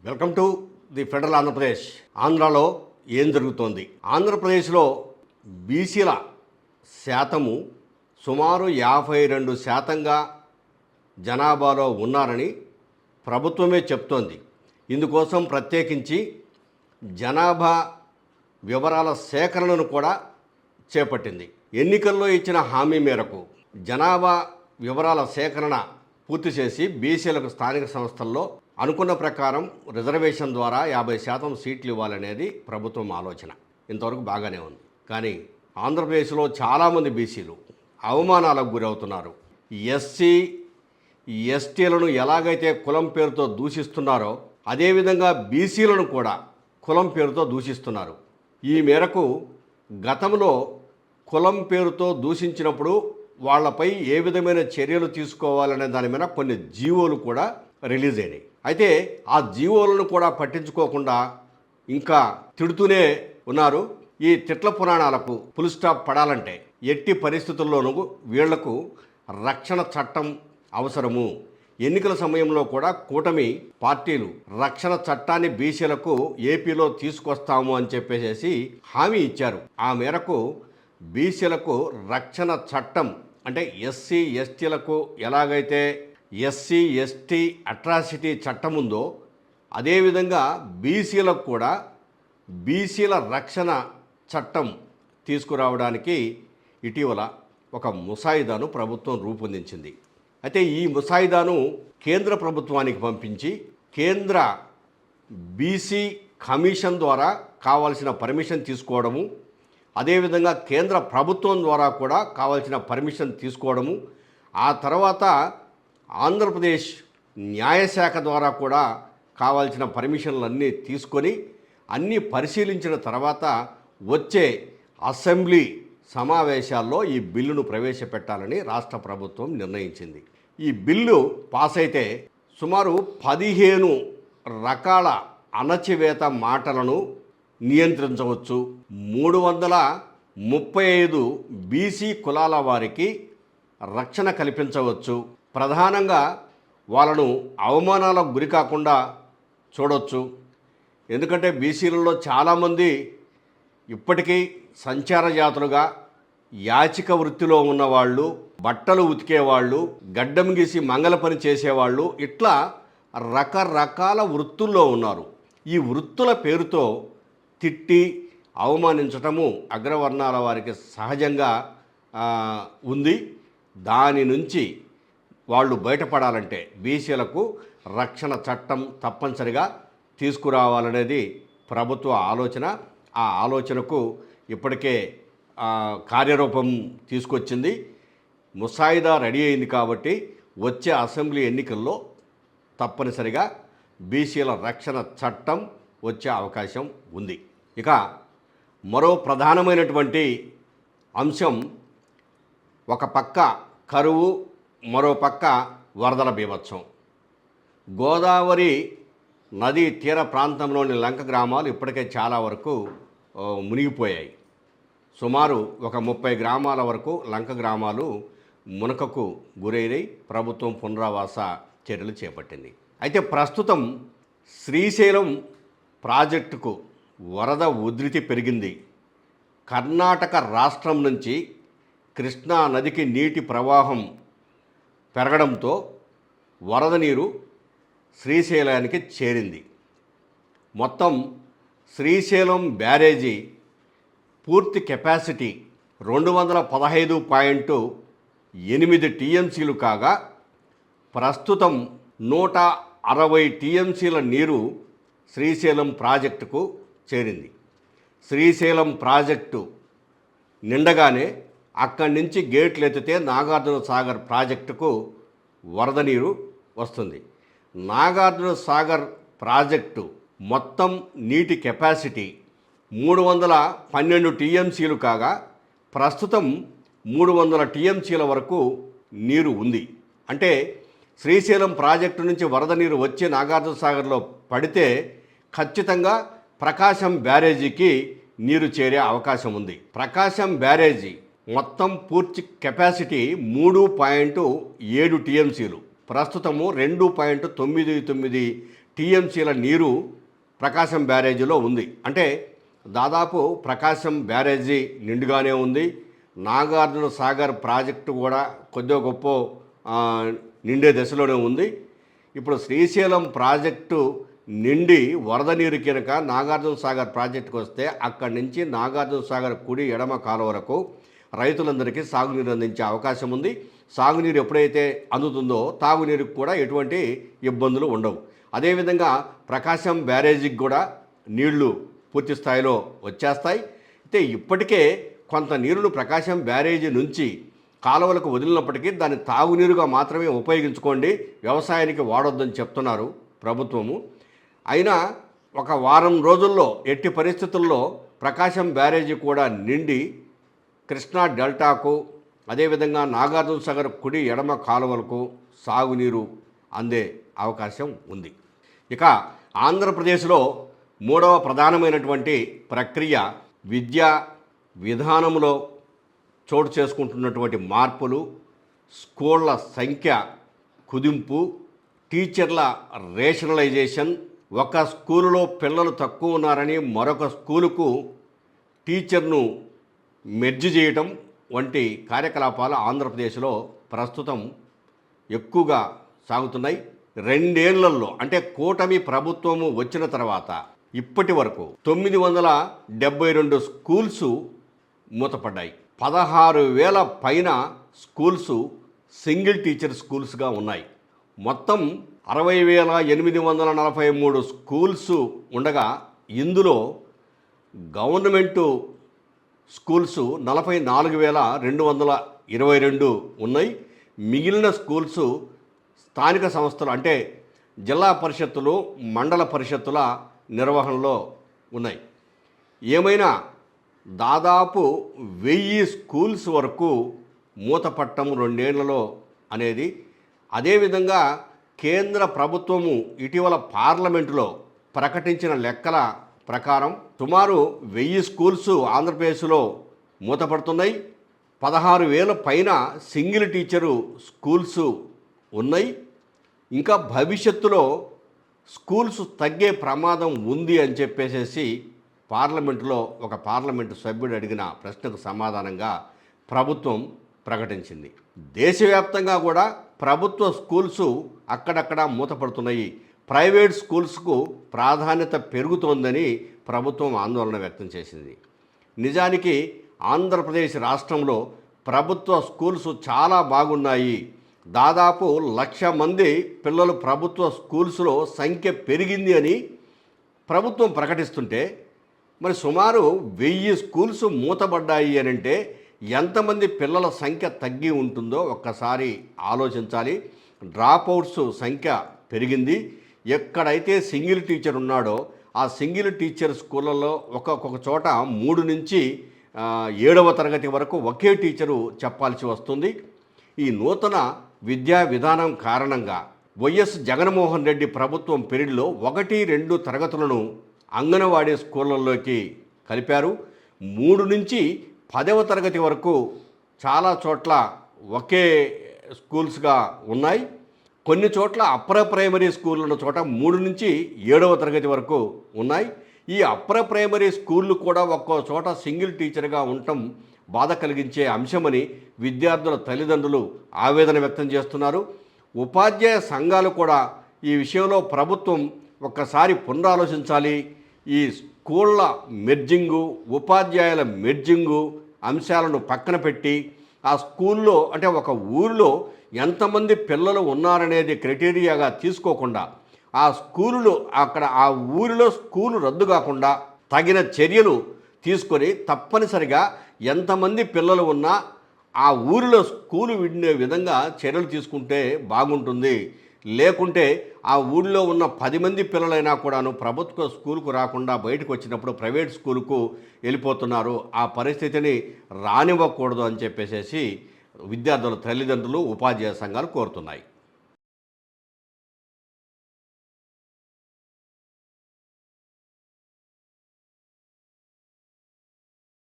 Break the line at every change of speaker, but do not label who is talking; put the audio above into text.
Welcome to the federal Andhra Pradesh. ఆంధ్రాలో ఏం జరుగుతోంది? ఆంధ్రప్రదేశ్లో బీసీల శాతము సుమారు 52% జనాభాలో ఉన్నారని ప్రభుత్వమే చెప్తోంది. ఇందుకోసం ప్రత్యేకించి జనాభా వివరాల సేకరణను కూడా చేపట్టింది. ఎన్నికల్లో ఇచ్చిన హామీ మేరకు జనాభా వివరాల సేకరణ పూర్తి చేసి బీసీలకు స్థానిక సంస్థల్లో అనుకున్న ప్రకారం రిజర్వేషన్ ద్వారా 50% సీట్లు ఇవ్వాలనేది ప్రభుత్వం ఆలోచన. ఇంతవరకు బాగానే ఉంది. కానీ ఆంధ్రప్రదేశ్లో చాలామంది బీసీలు అవమానాలకు గురవుతున్నారు. ఎస్సీ ఎస్టీలను ఎలాగైతే కులం పేరుతో దూషిస్తున్నారో అదేవిధంగా బీసీలను కూడా కులం పేరుతో దూషిస్తున్నారు. ఈ మేరకు గతంలో కులం పేరుతో దూషించినప్పుడు వాళ్లపై ఏ విధమైన చర్యలు తీసుకోవాలనే దాని మీద కొన్ని జీవోలు కూడా రిలీజ్ అయినాయి. అయితే ఆ జీవోలను కూడా పట్టించుకోకుండా ఇంకా తిడుతూనే ఉన్నారు. ఈ తిట్ల పురాణాలకు ఫుల్ స్టాప్ పడాలంటే ఎట్టి పరిస్థితుల్లోనూ వీళ్లకు రక్షణ చట్టం అవసరము. ఎన్నికల సమయంలో కూడా కూటమి పార్టీలు రక్షణ చట్టాన్ని బీసీలకు ఏపీలో తీసుకొస్తాము అని చెప్పేసి హామీ ఇచ్చారు. ఆ మేరకు బీసీలకు రక్షణ చట్టం అంటే ఎస్సీ ఎస్టీలకు ఎలాగైతే ఎస్సీ ఎస్టీ అట్రాసిటీ చట్టం ఉందో అదేవిధంగా బీసీలకు కూడా బీసీల రక్షణ చట్టం తీసుకురావడానికి ఇటీవల ఒక ముసాయిదాను ప్రభుత్వం రూపొందించింది. అయితే ఈ ముసాయిదాను కేంద్ర ప్రభుత్వానికి పంపించి కేంద్ర బీసీ కమిషన్ ద్వారా కావాల్సిన పర్మిషన్ తీసుకోవడము, అదేవిధంగా కేంద్ర ప్రభుత్వం ద్వారా కూడా కావాల్సిన పర్మిషన్ తీసుకోవడము, ఆ తర్వాత ఆంధ్రప్రదేశ్ న్యాయశాఖ ద్వారా కూడా కావాల్సిన పర్మిషన్లన్నీ తీసుకొని అన్నీ పరిశీలించిన తర్వాత వచ్చే అసెంబ్లీ సమావేశాల్లో ఈ బిల్లును ప్రవేశపెట్టాలని రాష్ట్ర ప్రభుత్వం నిర్ణయించింది. ఈ బిల్లు పాస్ అయితే సుమారు 15 రకాల అణచివేత మాటలను నియంత్రించవచ్చు. 335 బీసీ కులాల వారికి రక్షణ కల్పించవచ్చు. ప్రధానంగా వాళ్ళను అవమానాలకు గురి కాకుండా చూడవచ్చు. ఎందుకంటే బీసీలలో చాలామంది ఇప్పటికీ సంచార జాతులుగా యాచిక వృత్తిలో ఉన్నవాళ్ళు, బట్టలు ఉతికేవాళ్ళు, గడ్డం గీసి మంగళ పని చేసేవాళ్ళు, ఇట్లా రకరకాల వృత్తుల్లో ఉన్నారు. ఈ వృత్తుల పేరుతో తిట్టి అవమానించటము అగ్రవర్ణాల వారికి సహజంగా ఉంది. దాని నుంచి వాళ్ళు బయటపడాలంటే బీసీలకు రక్షణ చట్టం తప్పనిసరిగా తీసుకురావాలనేది ప్రభుత్వ ఆలోచన. ఆ ఆలోచనకు ఇప్పటికే కార్యరూపం తీసుకొచ్చింది. ముసాయిదా రెడీ అయింది కాబట్టి వచ్చే అసెంబ్లీ ఎన్నికల్లో తప్పనిసరిగా బీసీల రక్షణ చట్టం వచ్చే అవకాశం ఉంది. ఇక మరో ప్రధానమైనటువంటి అంశం, ఒక పక్క కరువు, మరో పక్క వరదల బీభత్సం. గోదావరి నదీ తీర ప్రాంతంలోని లంక గ్రామాలు ఇప్పటికే చాలా వరకు మునిగిపోయాయి. సుమారు ఒక 30 గ్రామాల వరకు లంక గ్రామాలు మునకకు గురైనై ప్రభుత్వం పునరావాస చర్యలు చేపట్టింది. అయితే ప్రస్తుతం శ్రీశైలం ప్రాజెక్టుకు వరద ఉధృతి పెరిగింది. కర్ణాటక రాష్ట్రం నుంచి కృష్ణా నదికి నీటి ప్రవాహం పెరగడంతో వరద నీరు శ్రీశైలానికి చేరింది. మొత్తం శ్రీశైలం బ్యారేజీ పూర్తి కెపాసిటీ 215.8 టీఎంసీలు కాగా ప్రస్తుతం 160 టీఎంసీల నీరు శ్రీశైలం ప్రాజెక్టుకు చేరింది. శ్రీశైలం ప్రాజెక్టు నిండగానే అక్కడి నుంచి గేట్లు ఎత్తితే నాగార్జున సాగర్ ప్రాజెక్టుకు వరద నీరు వస్తుంది. నాగార్జున సాగర్ ప్రాజెక్టు మొత్తం నీటి కెపాసిటీ 312 టీఎంసీలు కాగా ప్రస్తుతం 300 టీఎంసీల వరకు నీరు ఉంది. అంటే శ్రీశైలం ప్రాజెక్టు నుంచి వరద నీరు వచ్చి నాగార్జున సాగర్లో పడితే ఖచ్చితంగా ప్రకాశం బ్యారేజీకి నీరు చేరే అవకాశం ఉంది. ప్రకాశం బ్యారేజీ మొత్తం పూర్తి కెపాసిటీ 3.7 టీఎంసీలు, ప్రస్తుతము 2.99 టీఎంసీల నీరు ప్రకాశం బ్యారేజీలో ఉంది. అంటే దాదాపు ప్రకాశం బ్యారేజీ నిండుగానే ఉంది. నాగార్జున సాగర్ ప్రాజెక్టు కూడా కొద్దిగా గొప్ప నిండే దశలోనే ఉంది. ఇప్పుడు శ్రీశైలం ప్రాజెక్టు నిండి వరద నీరు కనుక నాగార్జున సాగర్ ప్రాజెక్టుకు వస్తే అక్కడి నుంచి నాగార్జున సాగర్ కుడి ఎడమ కాలువ వరకు రైతులందరికీ సాగునీరు అందించే అవకాశం ఉంది. సాగునీరు ఎప్పుడైతే అందుతుందో తాగునీరుకు కూడా ఎటువంటి ఇబ్బందులు ఉండవు. అదేవిధంగా ప్రకాశం బ్యారేజీకి కూడా నీళ్లు పూర్తి స్థాయిలో వచ్చేస్తాయి. అయితే ఇప్పటికే కొంత నీరును ప్రకాశం బ్యారేజీ నుంచి కాలువలకు వదిలినప్పటికీ దాన్ని తాగునీరుగా మాత్రమే ఉపయోగించుకోండి, వ్యవసాయానికి వాడొద్దని చెప్తున్నారు ప్రభుత్వము. అయినా ఒక వారం రోజుల్లో ఎట్టి పరిస్థితుల్లో ప్రకాశం బ్యారేజీ కూడా నిండి కృష్ణా డెల్టాకు అదేవిధంగా నాగార్జున సాగర్ కుడి ఎడమ కాలువలకు సాగునీరు అందే అవకాశం ఉంది. ఇక ఆంధ్రప్రదేశ్లో మూడవ ప్రధానమైనటువంటి ప్రక్రియ విద్యా విధానంలో చోటు చేసుకుంటున్నటువంటి మార్పులు, స్కూళ్ళ సంఖ్య కుదింపు, టీచర్ల రేషనలైజేషన్, ఒక స్కూలులో పిల్లలు తక్కువ ఉన్నారని మరొక స్కూలుకు టీచర్ను మెర్జ్ చేయటం వంటి కార్యకలాపాలు ఆంధ్రప్రదేశ్లో ప్రస్తుతం ఎక్కువగా సాగుతున్నాయి. 2 ఏళ్లలో అంటే కూటమి ప్రభుత్వము వచ్చిన తర్వాత ఇప్పటి వరకు 972 స్కూల్స్ మూతపడ్డాయి. 16,000 పైన స్కూల్స్ సింగిల్ టీచర్ స్కూల్స్గా ఉన్నాయి. మొత్తం 60,843 స్కూల్స్ ఉండగా ఇందులో గవర్నమెంటు స్కూల్స్ 44,222 ఉన్నాయి. మిగిలిన స్కూల్స్ స్థానిక సంస్థలు అంటే జిల్లా పరిషత్తులు, మండల పరిషత్తుల నిర్వహణలో ఉన్నాయి. ఏమైనా దాదాపు 1000 స్కూల్స్ వరకు మూతపట్టం 2 ఏళ్లలో అనేది. అదేవిధంగా కేంద్ర ప్రభుత్వము ఇటీవల పార్లమెంటులో ప్రకటించిన లెక్కల ప్రకారం సుమారు 1000 స్కూల్స్ ఆంధ్రప్రదేశ్లో మూతపడుతున్నాయి. 16,000 పైన సింగిల్ టీచరు స్కూల్స్ ఉన్నాయి. ఇంకా భవిష్యత్తులో స్కూల్స్ తగ్గే ప్రమాదం ఉంది అని చెప్పేసి పార్లమెంటులో ఒక పార్లమెంటు సభ్యుడు అడిగిన ప్రశ్నకు సమాధానంగా ప్రభుత్వం ప్రకటించింది. దేశవ్యాప్తంగా కూడా ప్రభుత్వ స్కూల్స్ అక్కడక్కడ మూతపడుతున్నాయి. ప్రైవేట్ స్కూల్స్కు ప్రాధాన్యత పెరుగుతోందని ప్రభుత్వం ఆందోళన వ్యక్తం చేసింది. నిజానికి ఆంధ్రప్రదేశ్ రాష్ట్రంలో ప్రభుత్వ స్కూల్స్ చాలా బాగున్నాయి. దాదాపు 1,00,000 మంది పిల్లలు ప్రభుత్వ స్కూల్స్లో సంఖ్య పెరిగింది అని ప్రభుత్వం ప్రకటిస్తుంటే మరి సుమారు 1000 స్కూల్స్ మూతబడ్డాయి అని అంటే ఎంతమంది పిల్లల సంఖ్య తగ్గి ఉంటుందో ఒక్కసారి ఆలోచించాలి. డ్రాప్అవుట్స్ సంఖ్య పెరిగింది. ఎక్కడైతే సింగిల్ టీచర్ ఉన్నాడో ఆ సింగిల్ టీచర్ స్కూళ్ళల్లో ఒక్కొక్క చోట 3 నుంచి 7వ తరగతి వరకు ఒకే టీచరు చెప్పాల్సి వస్తుంది. ఈ నూతన విద్యా విధానం కారణంగా వైఎస్ జగన్మోహన్ రెడ్డి ప్రభుత్వం పీరియడ్లో 1-2 తరగతులను అంగన్వాడీ స్కూళ్ళల్లోకి కలిపారు. 3 నుంచి 10వ తరగతి వరకు చాలా చోట్ల ఒకే స్కూల్స్గా ఉన్నాయి. కొన్ని చోట్ల అప్పర్ ప్రైమరీ స్కూల్ ఉన్న చోట 3 నుంచి 7వ తరగతి వరకు ఉన్నాయి. ఈ అప్పర్ ప్రైమరీ స్కూళ్ళు కూడా ఒక్కో చోట సింగిల్ టీచర్గా ఉండటం బాధ కలిగించే అంశమని విద్యార్థుల తల్లిదండ్రులు ఆవేదన వ్యక్తం చేస్తున్నారు. ఉపాధ్యాయ సంఘాలు కూడా ఈ విషయంలో ప్రభుత్వం ఒక్కసారి పునరాలోచించాలి. ఈ స్కూళ్ళ మెర్జింగు, ఉపాధ్యాయుల మెర్జింగు అంశాలను పక్కన పెట్టి ఆ స్కూల్లో అంటే ఒక ఊరిలో ఎంతమంది పిల్లలు ఉన్నారనేది క్రైటీరియాగా తీసుకోకుండా ఆ స్కూలులో అక్కడ ఆ ఊరిలో స్కూలు రద్దు కాకుండా తగిన చర్యలు తీసుకొని తప్పనిసరిగా ఎంతమంది పిల్లలు ఉన్నా ఆ ఊరిలో స్కూలు విడినే విధంగా చర్యలు తీసుకుంటే బాగుంటుంది. లేకుంటే ఆ ఊళ్ళో ఉన్న 10 మంది పిల్లలైనా కూడాను ప్రభుత్వ స్కూలుకు రాకుండా బయటకు వచ్చినప్పుడు ప్రైవేట్ స్కూలుకు వెళ్ళిపోతున్నారు. ఆ పరిస్థితిని రానివ్వకూడదు అని చెప్పేసి విద్యార్థుల తల్లిదండ్రులు, ఉపాధ్యాయ సంఘాలు కోరుతున్నాయి.